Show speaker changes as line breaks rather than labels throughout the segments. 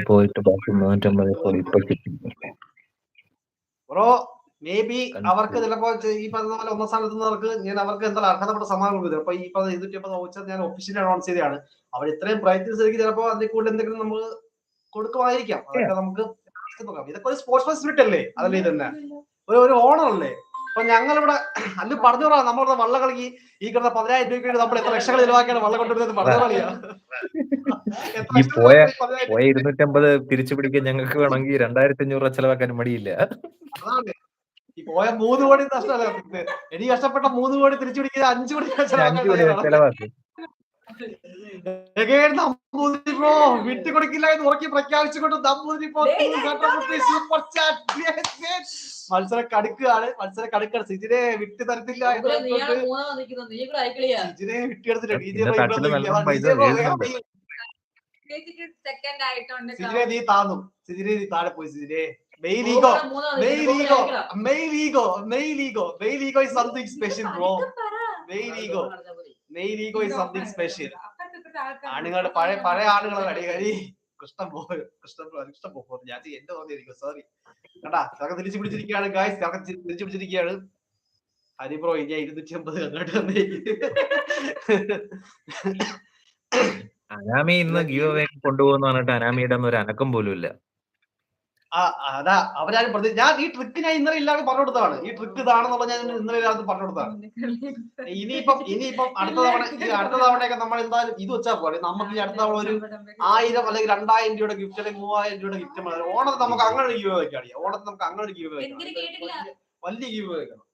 പോയിട്ട് ബാക്കി 350 കോടി ഇപ്പൊ കിട്ടുന്നു.
ബ്രോ മേ ബി അവർക്ക് ചിലപ്പോ ഈ പറഞ്ഞ പോലെ ഒന്നാം സ്ഥാനത്തുന്നവർക്ക് ഞാൻ അവർക്ക് എന്താ അർഹതപ്പെട്ട സമ്മാനം കൊടുക്കുന്നത്. അപ്പൊ ഈ പറഞ്ഞ 250 വൗച്ചർ ഞാൻ ഒഫീഷ്യലി അനൗൺസ് ചെയ്തതാണ്. അവർ ഇത്രയും പ്രയത്നിച്ചെങ്കിൽ ചിലപ്പോൾ അതിൽ കൂടുതൽ എന്തെങ്കിലും നമ്മൾ കൊടുക്കുമായിരിക്കാം. അതൊക്കെ നമുക്ക് നോക്കാം. ഇതൊക്കെ ഒരു സ്പോർട്സ് സ്പിരിറ്റ് അല്ലേ? അതല്ലേ ഇതന്നെ ഒരു ഓണർ അല്ലേ? അപ്പൊ ഞങ്ങളിവിടെ അല്ല പറഞ്ഞു പറയാം, നമ്മളിവിടെ വള്ളം കളി ഈ കിടന്ന 10,000 രൂപയ്ക്ക് നമ്മൾ എത്ര ലക്ഷങ്ങൾ ചിലവാക്കിയാണ് വള്ളം കൊണ്ടുവരുന്നത് പറഞ്ഞു കളിയാ.
ഈ പോയ 250 തിരിച്ചു പിടിക്കാൻ ഞങ്ങൾക്ക് വേണമെങ്കിൽ 2,500 രൂപ ചെലവാക്കാൻ മടിയില്ല.
അതാണ് ഈ പോയ 3 കോടി നഷ്ടമല്ല. എനിക്ക് കഷ്ടപ്പെട്ട 3 കോടി തിരിച്ചു പിടിക്കുക 5 കോടി
ചെലവാക്കും.
ബ്രോ വിട്ടുകൊടുക്കില്ല എന്ന് ഉറക്കി പ്രഖ്യാപിച്ചുകൊണ്ട് മത്സരം കടുക്കുകയാണ്. സിജിനെ വിട്ടു തരത്തില്ല. സിജിനെ വിട്ടെടുത്തില്ല. സിജിനെ നീ താന്നു. സിജിനെ നീ താഴെ പോയി. സിജിനെ Male ego is something special, bro. Male ego is something special. ആണുങ്ങളുടെ പഴയ ആണുങ്ങളെ കഴി കൃഷ്ണൻ പോയി ഞാൻ എന്റെ തോന്നിയിരിക്കും. സോറി കേട്ടാ. ചക്ക തിരിച്ചു പിടിച്ചിരിക്കുകയാണ് ഗായ്സ്. ചക്ക തിരിച്ചു പിടിച്ചിരിക്കുകയാണ്. ഹരിബ്രോ ഇനി 250 അങ്ങോട്ട് വന്നേക്ക്.
അനാമി ഇന്ന് ഗീവ് അവേ കൊണ്ടുപോകുന്ന പറഞ്ഞിട്ട് അനാമിയുടെ ഒരു അനക്കം പോലും ഇല്ല.
അതാ അവരാരും ഞാൻ ഈ ട്രിക്ക് ഞാൻ ഇന്നലെ ഇല്ലാതെ പറഞ്ഞു കൊടുത്തതാണ്. ഈ ട്രിക്ക് ഇതാണെന്നുള്ള ഞാൻ ഇന്നലെ ഇല്ലാതെ പറഞ്ഞു കൊടുത്തതാണ്. ഇനിയിപ്പം അടുത്ത തവണയൊക്കെ നമ്മൾ എന്തായാലും ഇത് വെച്ചാൽ പോലെ നമുക്ക് ഈ അടുത്ത തവണ ഒരു 1000 അല്ലെങ്കിൽ 2000 രൂപയുടെ ഗിഫ്റ്റ് അല്ലെങ്കിൽ 3000 രൂപയുടെ ഗിഫ്റ്റ് ഓണത്തിന് നമുക്ക് അങ്ങനെ ഒരു ഗീവ് വെക്കാം. ഓണത്തിന് നമുക്ക് അങ്ങനെ ഒരു ഗീവ് വെക്കാം. വലിയ ഗീവ് വെക്കണം.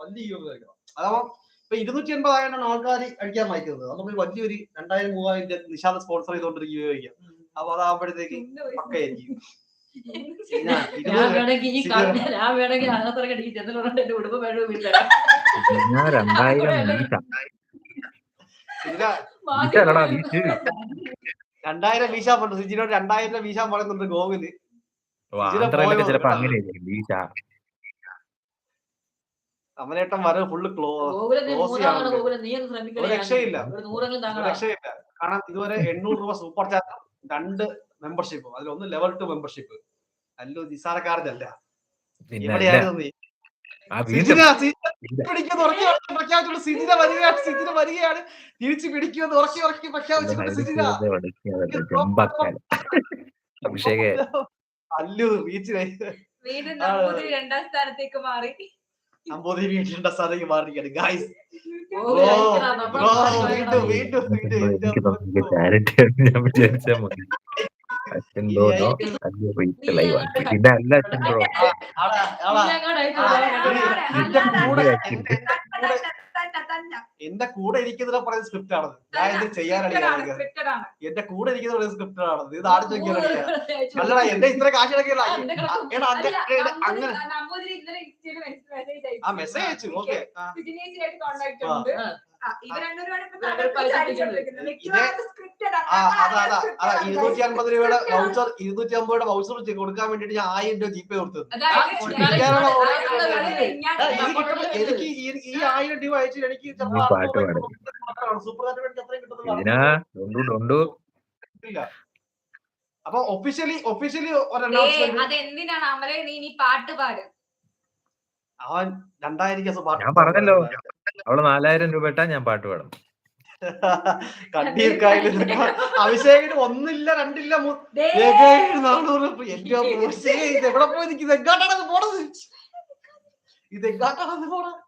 വലിയ ഗീവ് വെക്കണം. അതാവുമ്പോ ഇപ്പൊ 280 ആയിരം ആൾക്കാർ അടിക്കാൻ വായിക്കുന്നത്. നമുക്ക് വലിയൊരു 2000-3000 നിശാന്ത് സ്പോൺസർ ചെയ്തോണ്ടൊരു ഗീവ് വെക്കാം. അപ്പൊ അതാകുമ്പോഴത്തേക്ക് പക്കയായിരിക്കും. രണ്ടായിരം വീശാൻ പറഞ്ഞു. സിജിനോട് 2000 വീശാൻ പറയുന്നുണ്ട് ഗോകുല്. അമലേട്ടൻ വരവ് ഫുള്ള് രക്ഷയില്ല. കാരണം ഇതുവരെ 800 രൂപ സൂപ്പർ ചാറ്റ്, 2 മെമ്പർഷിപ്പും. അതിലൊന്ന് ലെവൽ 2 മെമ്പർഷിപ്പ്. അല്ലോ നിസാരക്കാരല്ല. എവിടെയായിരുന്നു നീ? വരികയാണ്. തിരിച്ചു പിടിക്കുമെന്ന് ഉറക്കി പ്രഖ്യാപിച്ചിട്ടുണ്ട് സിജിന. അല്ലു ബീച്ചിലായി നമ്പൂതിരി 2ാം സ്ഥാനത്തേക്ക് മാറിയിരിക്കുകയാണ് ഗായ്സ്. എന്റെ കൂടെ ഇരിക്കുന്ന പറയുന്ന സ്ക്രിപ്റ്റ് ആണ്. ഞാൻ ഇത് ചെയ്യാനാണ് എന്റെ കൂടെ ഇരിക്കുന്ന പറയുന്ന സ്ക്രിപ്റ്റ് ആണ്. ഇത് ആദ്യം ചോദിക്കാനല്ല. അല്ലടാ എന്റെ ഇത്ര കാശ് ഇടക്കില്ല. അങ്ങനെ ആ മെസ്സേജ് അയച്ചു. ഓക്കെ അതാ 250 രൂപയുടെ വൗച്ചർ 250 വൗച്ചർ കൊടുക്കാൻ വേണ്ടിട്ട് ഞാൻ 1000 രൂപ ജിപേ കൊടുത്തത്. എനിക്ക് ഈ 1000 രൂപ അയച്ചു. എനിക്ക് സൂപ്പർ എത്രയും കിട്ടുന്നില്ല. അപ്പൊ ഒഫീഷ്യലി അവൻ 2000
ഞാൻ പറഞ്ഞല്ലോ. അവള് 4000 രൂപ ഇട്ടാ ഞാൻ പാട്ട് പാടും.
അഭിഷേകിന് 1 ഇല്ല 2 ഇല്ല 400. ഇത് എവിടെ പോയി നിൽക്കുന്നത്? എങ്ങാട്ടാണ് പോണത്? ഇത് എങ്ങാട്ടാണ് പോണത്?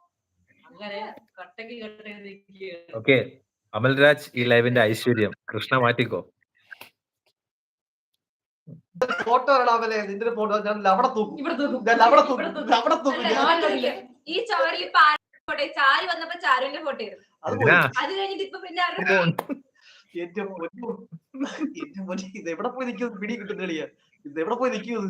ഓക്കെ അമൽരാജ് ഈ ലൈവിന്റെ ഐശ്വര്യം. കൃഷ്ണ മാറ്റിക്കോ.
ഫോട്ടോ ഇടാമല്ലേ? നിന്റെ ഫോട്ടോ ഞാൻ അവിടെ തൂക്കും.
ഈ ചാരി വന്നപ്പോ ചാരുവിന്റെ ഫോട്ടോ അത് കഴിഞ്ഞിട്ട് ഇപ്പൊ പിന്നെ
ഇത് എവിടെ പോയി നിൽക്കുന്നത്? പിടി കിട്ടുന്നില്ല. ഇത് എവിടെ പോയി നിൽക്കുന്നത്?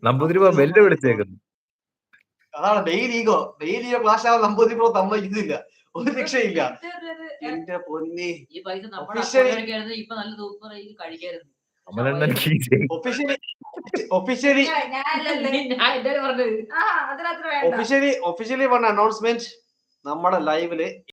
നമ്പൂതിരി വെല്ല് വിളിച്ചേക്കുന്നു.
അതാണ് ഡെയിലി ഈഗോ ക്ലാഷ് ആവാൻ നമ്പൂതിരി പ്രോ സമ്മതിക്കുന്നില്ല. ഒരു രക്ഷയില്ല. എന്റെ പൊന്നി ഒഫീഷ്യലി വൺ അനൗൺസ്മെന്റ് നമ്മുടെ ലൈവില്